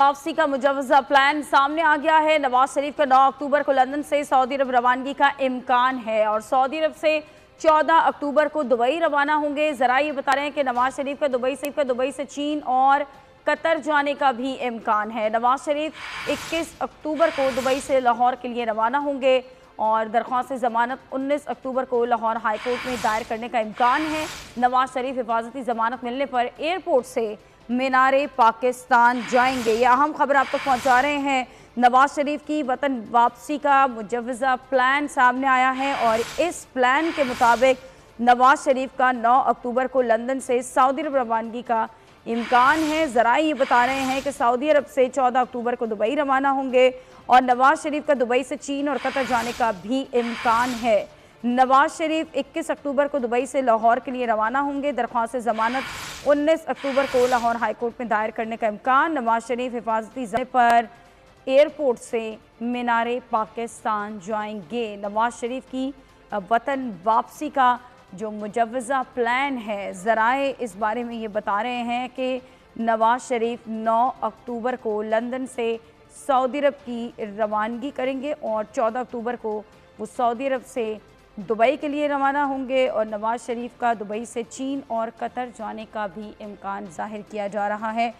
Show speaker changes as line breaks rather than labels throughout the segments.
वापसी का मुजव्वज़ा प्लान सामने आ गया है। नवाज शरीफ का 9 अक्टूबर को लंदन से सऊदी अरब रवानगी का इम्कान है और सऊदी अरब से 14 अक्टूबर को दुबई रवाना होंगे। ज़रा ये बता रहे हैं कि नवाज शरीफ का दुबई से चीन और कतर जाने का भी इम्कान है। नवाज शरीफ 21 अक्टूबर को दुबई से लाहौर के लिए रवाना होंगे और दरख्वास्त ज़मानत 19 अक्टूबर को लाहौर हाई कोर्ट में दायर करने का इम्कान है। नवाज शरीफ हिफाजती ज़मानत मिलने पर एयरपोर्ट से मीनारे पाकिस्तान जाएंगे। ये अहम खबर आप तक पहुंचा रहे हैं। नवाज शरीफ की वतन वापसी का मुजव्वज़ा प्लान सामने आया है और इस प्लान के मुताबिक नवाज शरीफ का 9 अक्टूबर को लंदन से सऊदी अरब रवानगी का इम्कान है। ज़रा ये बता रहे हैं कि सऊदी अरब से 14 अक्टूबर को दुबई रवाना होंगे और नवाज शरीफ का दुबई से चीन और कतर जाने का भी इम्कान है। नवाज शरीफ 21 अक्टूबर को दुबई से लाहौर के लिए रवाना होंगे। दरख्वास्त ज़मानत 19 अक्टूबर को लाहौर हाई कोर्ट में दायर करने का इम्कान। नवाज शरीफ हिफाजती ज़मानत पर एयरपोर्ट से मीनारे पाकिस्तान जाएंगे। नवाज शरीफ की वतन वापसी का जो मुजव्वज़ा प्लान है, ज़राए इस बारे में ये बता रहे हैं कि नवाज शरीफ 9 अक्टूबर को लंदन से सऊदी अरब की रवानगी करेंगे और 14 अक्टूबर को वो सऊदी अरब से दुबई के लिए रवाना होंगे और नवाज शरीफ का दुबई से चीन और कतर जाने का भी इम्कान जाहिर किया जा रहा है।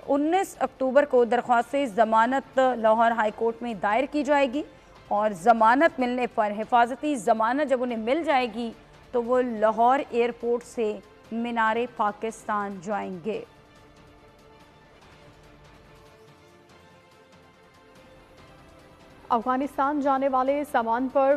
19 अक्टूबर को दरख्वास्त ज़मानत लाहौर हाई कोर्ट में दायर की जाएगी और ज़मानत मिलने पर हिफाजती ज़मानत जब उन्हें मिल जाएगी तो वो लाहौर एयरपोर्ट से मीनारे पाकिस्तान जाएंगे।
अफगानिस्तान जाने वाले सामान पर